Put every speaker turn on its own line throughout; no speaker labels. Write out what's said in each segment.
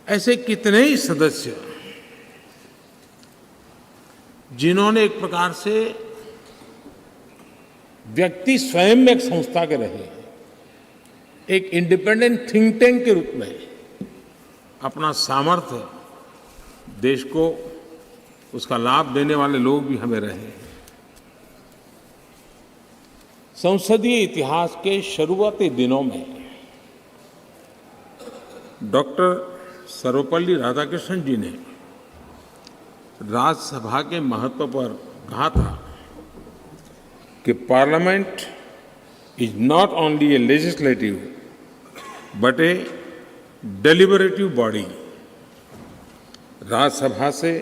ऐसे कितने ही सदस्य जिन्होंने एक प्रकार से व्यक्ति स्वयं में एक संस्था के रहे, एक इंडिपेंडेंट थिंक टैंक के रूप में अपना सामर्थ्य देश को उसका लाभ देने वाले लोग भी हमें रहे हैं। संसदीय इतिहास के शुरुआती दिनों में डॉक्टर सर्वपल्ली राधाकृष्णन जी ने राज्यसभा के महत्व पर कहा था कि parliament is not only A legislative but A deliberative body. Rajya Sabha से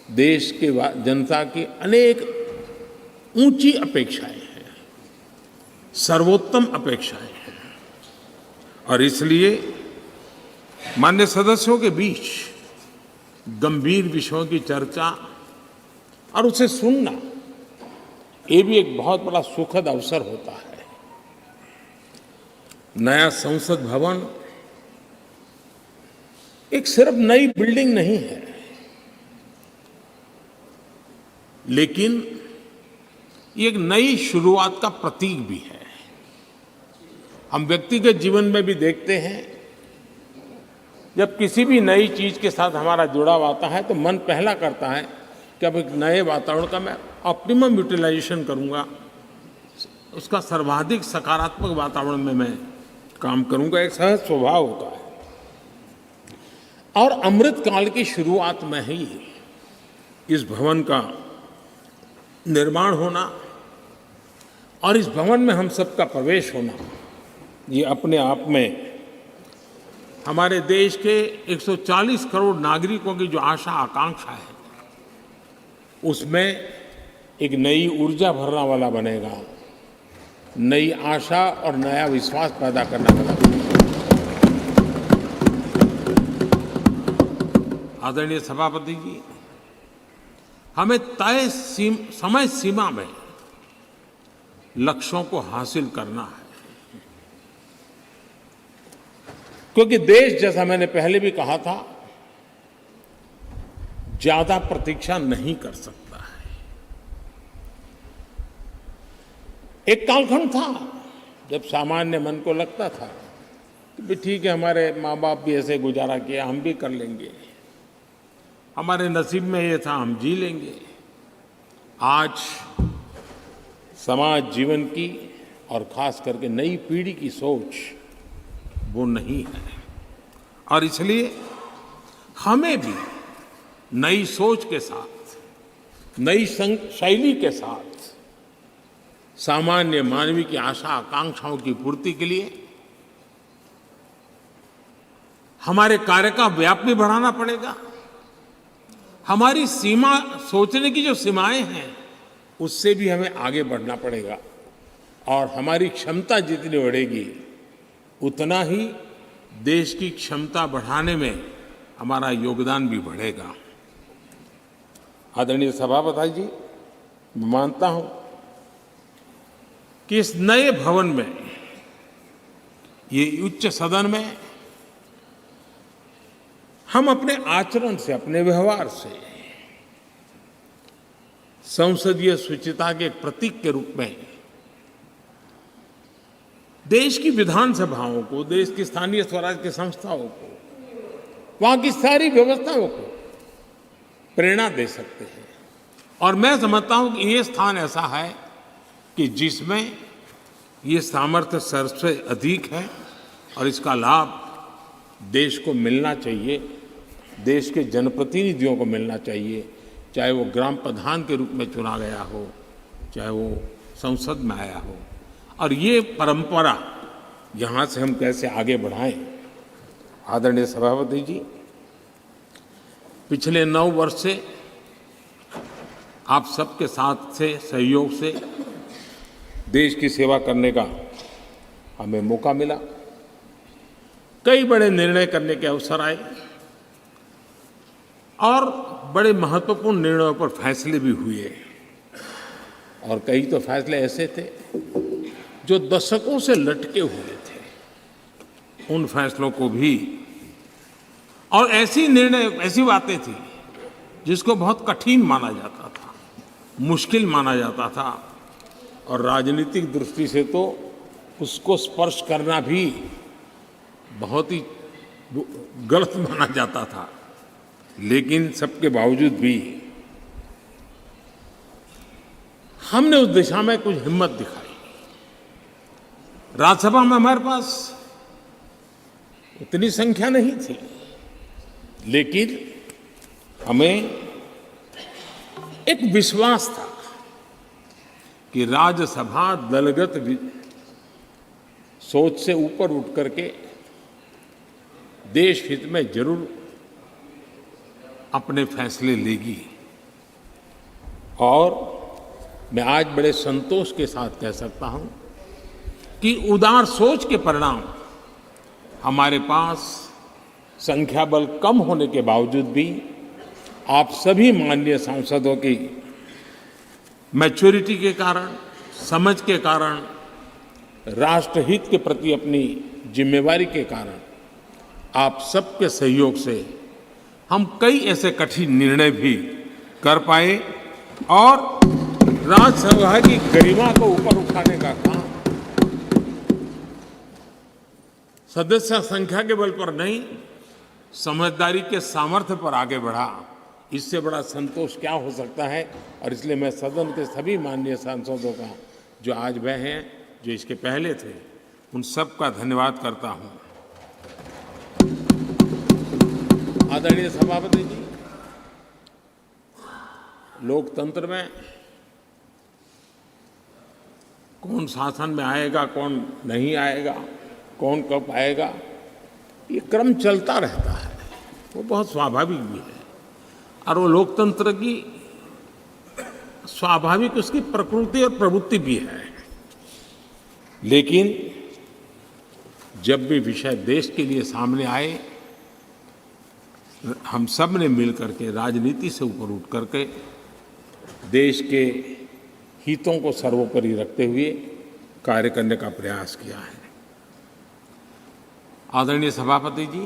देश के जनता की अनेक ऊंची अपेक्षाएं हैं, सर्वोत्तम अपेक्षाएं हैं, और इसलिए मान्य सदस्यों के बीच गंभीर विषयों की चर्चा और उसे सुनना, ये भी एक बहुत बड़ा सुखद अवसर होता है। नया संसद भवन एक सिर्फ नई बिल्डिंग नहीं है, लेकिन ये एक नई शुरुआत का प्रतीक भी है। हम व्यक्तिगत जीवन में भी देखते हैं, जब किसी भी नई चीज के साथ हमारा जुड़ाव आता है तो मन पहला करता है कि अब एक नए वातावरण का मैं ऑप्टिमम यूटिलाइजेशन करूंगा, उसका सर्वाधिक सकारात्मक वातावरण में मैं काम करूंगा। एक सहज स्वभाव होता है। और अमृत काल की शुरुआत में ही इस भवन का निर्माण होना और इस भवन में हम सबका प्रवेश होना, ये अपने आप में हमारे देश के 140 करोड़ नागरिकों की जो आशा आकांक्षा है, उसमें एक नई ऊर्जा भरने वाला बनेगा, नई आशा और नया विश्वास पैदा करने वाला बनेगा। आदरणीय सभापति जी, हमें तय समय सीमा में लक्ष्यों को हासिल करना है, क्योंकि देश, जैसा मैंने पहले भी कहा था, ज्यादा प्रतीक्षा नहीं कर सकता है। एक कालखंड था जब सामान्य मन को लगता था कि ठीक है, हमारे माँ बाप भी ऐसे गुजारा किया, हम भी कर लेंगे, हमारे नसीब में ये था, हम जी लेंगे। आज समाज जीवन की और खास करके नई पीढ़ी की सोच वो नहीं है, और इसलिए हमें भी नई सोच के साथ, नई शैली के साथ सामान्य मानवीय की आशा आकांक्षाओं की पूर्ति के लिए हमारे कार्य का व्याप भी बढ़ाना पड़ेगा। हमारी सीमा, सोचने की जो सीमाएं हैं, उससे भी हमें आगे बढ़ना पड़ेगा, और हमारी क्षमता जितनी बढ़ेगी उतना ही देश की क्षमता बढ़ाने में हमारा योगदान भी बढ़ेगा। आदरणीय सभापति जी, मैं मानता हूं कि इस नए भवन में, ये उच्च सदन में, हम अपने आचरण से, अपने व्यवहार से संसदीय शुचिता के एक प्रतीक के रूप में देश की विधानसभाओं को, देश की स्थानीय स्वराज की संस्थाओं को, वहां की सारी व्यवस्थाओं को प्रेरणा दे सकते हैं। और मैं समझता हूं कि ये स्थान ऐसा है कि जिसमें ये सामर्थ्य सबसे अधिक है, और इसका लाभ देश को मिलना चाहिए, देश के जनप्रतिनिधियों को मिलना चाहिए, चाहे वो ग्राम प्रधान के रूप में चुना गया हो, चाहे वो संसद में आया हो। और ये परंपरा यहाँ से हम कैसे आगे बढ़ाएं। आदरणीय सभापति जी, पिछले 9 वर्ष से आप सबके साथ से, सहयोग से देश की सेवा करने का हमें मौका मिला। कई बड़े निर्णय करने के अवसर आए, और बड़े महत्वपूर्ण निर्णयों पर फैसले भी हुए, और कई तो फैसले ऐसे थे जो दशकों से लटके हुए थे। उन फैसलों को भी और ऐसी निर्णय, ऐसी बातें थी जिसको बहुत कठिन माना जाता था, मुश्किल माना जाता था, और राजनीतिक दृष्टि से तो उसको स्पर्श करना भी बहुत ही गलत माना जाता था। लेकिन सबके बावजूद भी हमने उस दिशा में कुछ हिम्मत दिखाई। राज्यसभा में हमारे पास उतनी संख्या नहीं थी, लेकिन हमें एक विश्वास था कि राज्यसभा दलगत सोच से ऊपर उठ करके देश हित में जरूर अपने फैसले लेगी। और मैं आज बड़े संतोष के साथ कह सकता हूं कि उदार सोच के परिणाम हमारे पास संख्या बल कम होने के बावजूद भी आप सभी माननीय सांसदों की मैच्योरिटी के कारण, समझ के कारण, राष्ट्रहित के प्रति अपनी जिम्मेवारी के कारण, आप सबके सहयोग से हम कई ऐसे कठिन निर्णय भी कर पाए और राज्यसभा की गरिमा को ऊपर उठाने का काम सदस्य संख्या के बल पर नहीं, समझदारी के सामर्थ्य पर आगे बढ़ा। इससे बड़ा संतोष क्या हो सकता है। और इसलिए मैं सदन के सभी माननीय सांसदों का, जो आज वह हैं, जो इसके पहले थे, उन सब का धन्यवाद करता हूं। आदरणीय सभापति जी, लोकतंत्र में कौन शासन में आएगा, कौन नहीं आएगा, कौन कब आएगा, ये क्रम चलता रहता है, वो बहुत स्वाभाविक भी है। और वो लोकतंत्र की स्वाभाविक उसकी प्रकृति और प्रवृत्ति भी है। लेकिन जब भी विषय देश के लिए सामने आए, हम सब ने मिल करके राजनीति से ऊपर उठ करके देश के हितों को सर्वोपरि रखते हुए कार्य करने का प्रयास किया है। आदरणीय सभापति जी,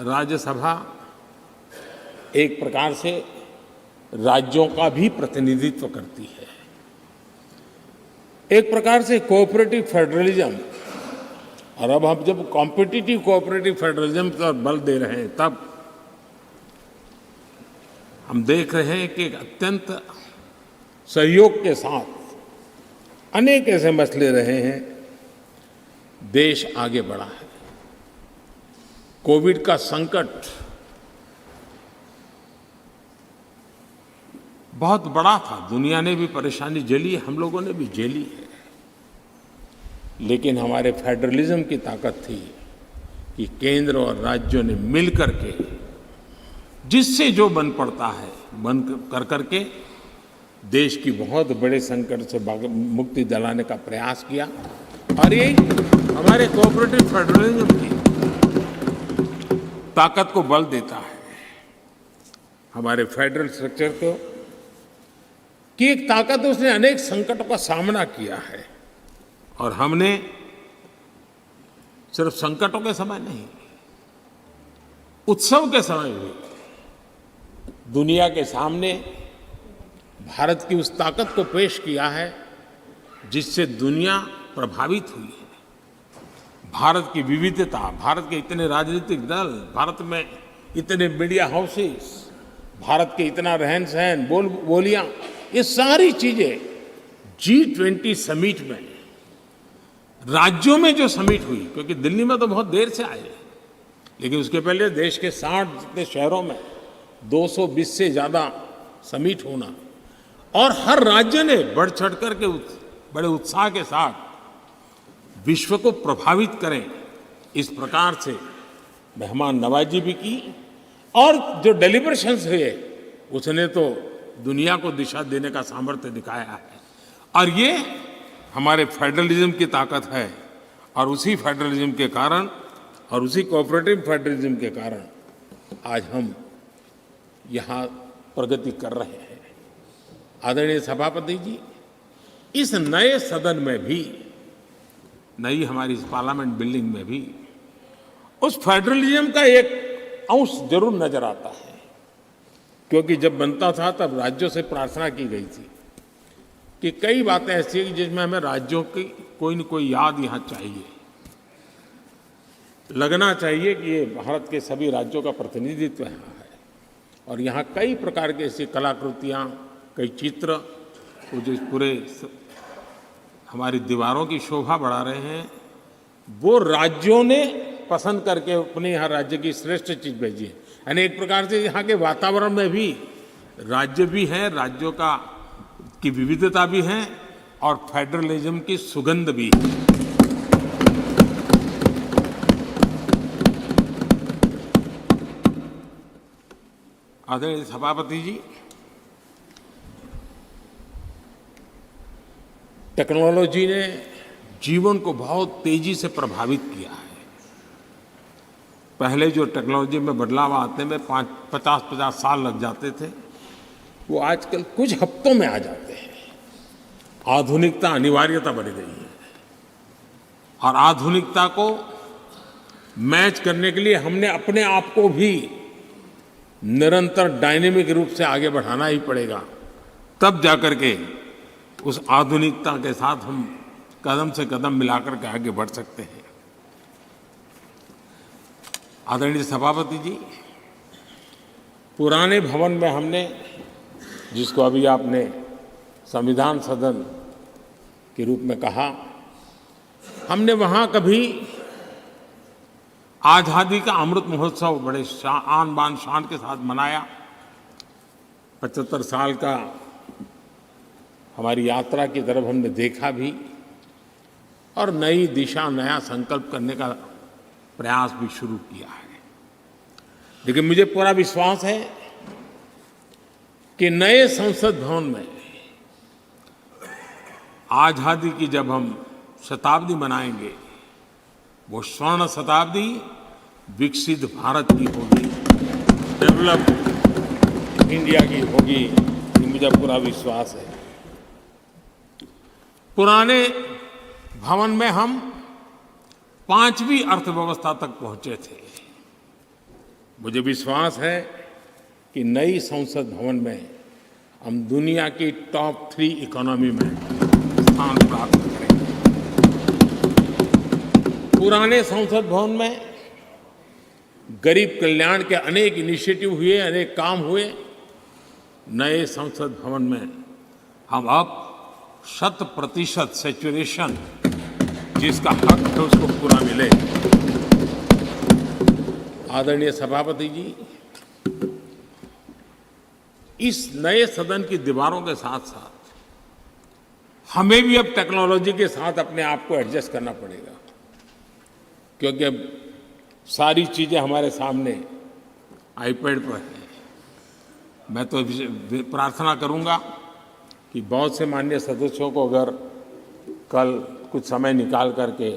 राज्यसभा एक प्रकार से राज्यों का भी प्रतिनिधित्व करती है। एक प्रकार से कोऑपरेटिव फेडरलिज्म, और अब हम जब कॉम्पिटिटिव कोऑपरेटिव फेडरलिज्म पर बल दे रहे हैं, तब हम देख रहे हैं कि अत्यंत सहयोग के साथ अनेक ऐसे मसले रहे हैं, देश आगे बढ़ा है। कोविड का संकट बहुत बड़ा था, दुनिया ने भी परेशानी झेली, हम लोगों ने भी झेली है। लेकिन हमारे फेडरलिज्म की ताकत थी कि केंद्र और राज्यों ने मिलकर के जिससे जो बन पड़ता है बन कर करके देश की बहुत बड़े संकट से मुक्ति दिलाने का प्रयास किया। और ये हमारे कोऑपरेटिव फेडरलिज्म की ताकत को बल देता है, हमारे फेडरल स्ट्रक्चर को की एक ताकत, उसने अनेक संकटों का सामना किया है। और हमने सिर्फ संकटों के समय नहीं, उत्सव के समय भी दुनिया के सामने भारत की उस ताकत को पेश किया है जिससे दुनिया प्रभावित हुई है। भारत की विविधता, भारत के इतने राजनीतिक दल, भारत में इतने मीडिया हाउसेस, भारत के इतना रहन सहन, बोलियां, ये सारी चीजें G20 समिट में, राज्यों में जो समिट हुई, क्योंकि दिल्ली में तो बहुत देर से आए, लेकिन उसके पहले देश के 60 जितने शहरों में 220 से ज्यादा समिट होना, और हर राज्य ने बढ़ चढ़ करके बड़े उत्साह के साथ विश्व को प्रभावित करें, इस प्रकार से मेहमान नवाजी भी की। और जो डेलिब्रेशंस हुए, उसने तो दुनिया को दिशा देने का सामर्थ्य दिखाया है। और ये हमारे फेडरलिज्म की ताकत है। और उसी फेडरलिज्म के कारण और उसी कोऑपरेटिव फेडरलिज्म के कारण आज हम यहाँ प्रगति कर रहे हैं। आदरणीय सभापति जी, इस नए सदन में भी, नई हमारी इस पार्लियामेंट बिल्डिंग में भी उस फेडरलिज्म का एक अंश जरूर नजर आता है, क्योंकि जब बनता था तब राज्यों से प्रार्थना की गई थी कि कई बातें ऐसी हैं जिसमें हमें राज्यों की कोई न कोई याद यहाँ चाहिए, लगना चाहिए कि ये भारत के सभी राज्यों का प्रतिनिधित्व यहाँ है। और यहाँ कई प्रकार की ऐसी कलाकृतियाँ, कई चित्र वो जो पूरे हमारी दीवारों की शोभा बढ़ा रहे हैं, वो राज्यों ने पसंद करके अपने यहाँ राज्य की श्रेष्ठ चीज़ भेजी है। यानी एक प्रकार से यहाँ के वातावरण में भी राज्य भी है, राज्यों की विविधता भी है और फेडरलिज्म की सुगंध भी है। आदरणीय सभापति जी, टेक्नोलॉजी ने जीवन को बहुत तेजी से प्रभावित किया है। पहले जो टेक्नोलॉजी में बदलाव आते में 50-50 साल लग जाते थे, वो आजकल कुछ हफ्तों में आ जाते हैं। आधुनिकता अनिवार्यता बन गई है और आधुनिकता को मैच करने के लिए हमने अपने आप को भी निरंतर डायनेमिक रूप से आगे बढ़ाना ही पड़ेगा, तब जाकर के उस आधुनिकता के साथ हम कदम से कदम मिलाकर के आगे बढ़ सकते हैं। आदरणीय सभापति जी, पुराने भवन में हमने, जिसको अभी आपने संविधान सदन के रूप में कहा, हमने वहाँ कभी आज़ादी का अमृत महोत्सव बड़े आन बान शान के साथ मनाया। 75 साल का हमारी यात्रा की तरफ हमने देखा भी और नई दिशा, नया संकल्प करने का प्रयास भी शुरू किया है। लेकिन मुझे पूरा विश्वास है कि नए संसद भवन में आज़ादी की जब हम शताब्दी मनाएंगे, वो स्वर्ण शताब्दी विकसित भारत की होगी, डेवलप्ड इंडिया की होगी, ये मुझे पूरा विश्वास है। पुराने भवन में हम 5वीं अर्थव्यवस्था तक पहुंचे थे। मुझे विश्वास है कि नई संसद भवन में हम दुनिया की टॉप 3 इकोनॉमी में स्थान प्राप्त करेंगे। पुराने संसद भवन में गरीब कल्याण के अनेक इनिशिएटिव हुए, अनेक काम हुए। नए संसद भवन में हम अब 100% सैचुरेशन, जिसका हक है उसको पूरा मिले। आदरणीय सभापति जी, इस नए सदन की दीवारों के साथ साथ हमें भी अब टेक्नोलॉजी के साथ अपने आप को एडजस्ट करना पड़ेगा, क्योंकि अब सारी चीज़ें हमारे सामने आईपैड पर हैं। मैं तो प्रार्थना करूंगा कि बहुत से माननीय सदस्यों को अगर कल कुछ समय निकाल करके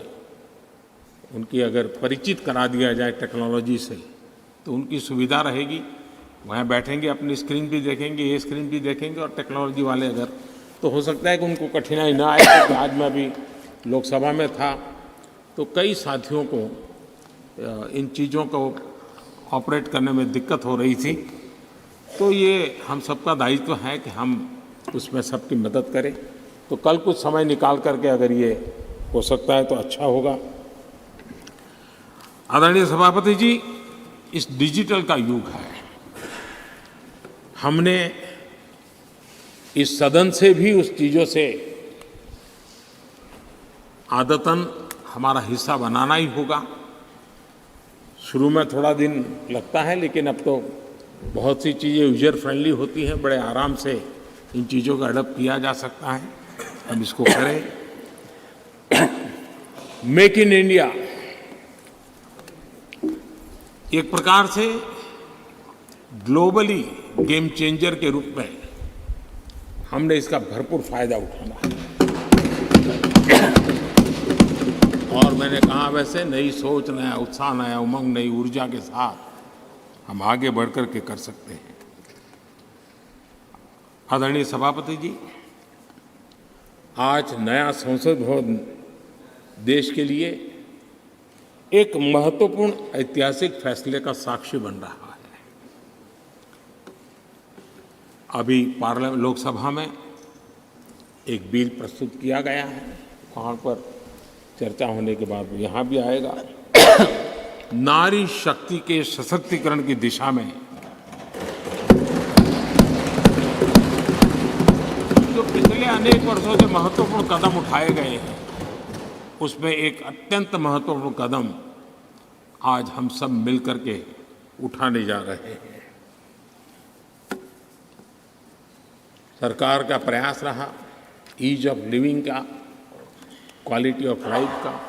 उनकी अगर परिचित करा दिया जाए टेक्नोलॉजी से, तो उनकी सुविधा रहेगी। वहाँ बैठेंगे, अपनी स्क्रीन भी देखेंगे, ये स्क्रीन भी देखेंगे, और टेक्नोलॉजी वाले अगर, तो हो सकता है कि उनको कठिनाई ना आए। क्योंकि आज मैं अभी लोकसभा में था तो कई साथियों को इन चीज़ों को ऑपरेट करने में दिक्कत हो रही थी। तो ये हम सबका दायित्व है कि हम उसमें सबकी मदद करें। तो कल कुछ समय निकाल करके अगर ये हो सकता है तो अच्छा होगा। आदरणीय सभापति जी, इस डिजिटल का युग है। हमने इस सदन से भी उस चीज़ों से आदतन हमारा हिस्सा बनाना ही होगा। शुरू में थोड़ा दिन लगता है, लेकिन अब तो बहुत सी चीज़ें यूजर फ्रेंडली होती हैं, बड़े आराम से इन चीज़ों का अडॉप्ट किया जा सकता है। हम इसको करें। मेक इन इंडिया एक प्रकार से ग्लोबली गेम चेंजर के रूप में हमने इसका भरपूर फायदा उठाना है। और मैंने कहा, वैसे नई सोच, नया उत्साह, नया उमंग, नई ऊर्जा के साथ हम आगे बढ़कर के कर सकते हैं। आदरणीय सभापति जी, आज नया संसद भवन देश के लिए एक महत्वपूर्ण ऐतिहासिक फैसले का साक्षी बन रहा है। अभी पार्लियामेंट लोकसभा में एक बिल प्रस्तुत किया गया है, वहाँ पर चर्चा होने के बाद यहाँ भी आएगा। नारी शक्ति के सशक्तिकरण की दिशा में जो पिछले अनेक वर्षों से महत्वपूर्ण कदम उठाए गए हैं, उसमें एक अत्यंत महत्वपूर्ण कदम आज हम सब मिलकर के उठाने जा रहे हैं। सरकार का प्रयास रहा ईज ऑफ लिविंग का, क्वालिटी ऑफ लाइफ का।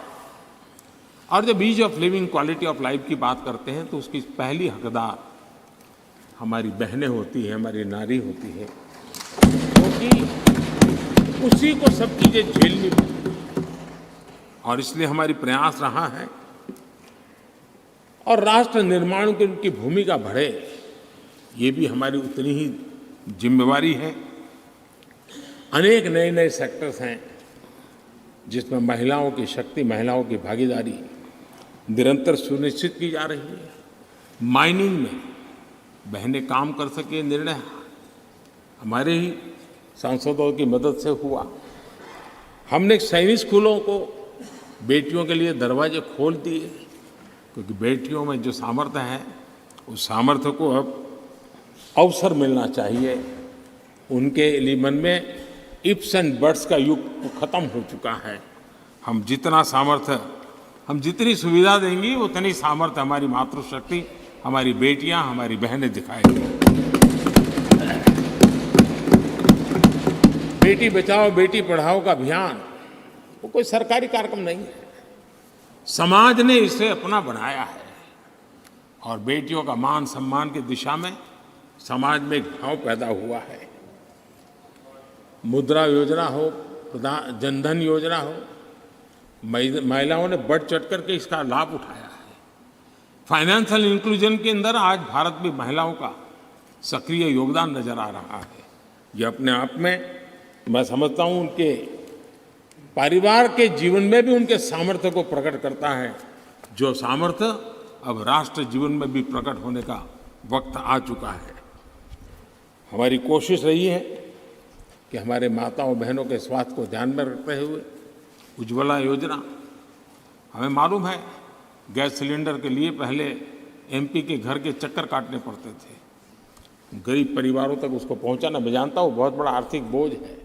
और जब ease of living, quality of life की बात करते हैं तो उसकी पहली हकदार हमारी बहनें होती हैं, हमारी नारी होती है, क्योंकि उसी को सब चीज़ें झेलनी पड़ती हैं। और इसलिए हमारी प्रयास रहा है और राष्ट्र निर्माण की उनकी भूमिका बढ़े, ये भी हमारी उतनी ही जिम्मेवारी है। अनेक नए नए सेक्टर्स हैं जिसमें महिलाओं की शक्ति, महिलाओं की भागीदारी निरंतर सुनिश्चित की जा रही है। माइनिंग में बहनें काम कर सके, निर्णय हमारे ही सांसदों की मदद से हुआ। हमने सैनिक स्कूलों को बेटियों के लिए दरवाजे खोल दिए, क्योंकि बेटियों में जो सामर्थ्य है उस सामर्थ्य को अब अवसर मिलना चाहिए। उनके लिए मन में इफ्स एंड बट्स का युग खत्म हो चुका है। हम जितना सामर्थ्य, हम जितनी सुविधा देंगी उतनी सामर्थ्य हमारी मातृशक्ति, हमारी बेटियां, हमारी बहनें दिखाएंगी। बेटी बचाओ बेटी पढ़ाओ का अभियान वो कोई सरकारी कार्यक्रम नहीं है, समाज ने इसे अपना बनाया है। और बेटियों का मान सम्मान की दिशा में समाज में एक भाव पैदा हुआ है। मुद्रा योजना हो, जनधन योजना हो, महिलाओं ने बढ़ चढ़ करके इसका लाभ उठाया है। फाइनेंशियल इंक्लूजन के अंदर आज भारत में महिलाओं का सक्रिय योगदान नजर आ रहा है। ये अपने आप में मैं समझता हूँ उनके परिवार के जीवन में भी उनके सामर्थ्य को प्रकट करता है, जो सामर्थ्य अब राष्ट्र जीवन में भी प्रकट होने का वक्त आ चुका है। हमारी कोशिश रही है कि हमारे माताओं बहनों के स्वास्थ्य को ध्यान में रखते हुए उज्ज्वला योजना, हमें मालूम है गैस सिलेंडर के लिए पहले एमपी के घर के चक्कर काटने पड़ते थे, गरीब परिवारों तक उसको पहुंचाना, मैं जानता हूँ बहुत बड़ा आर्थिक बोझ है।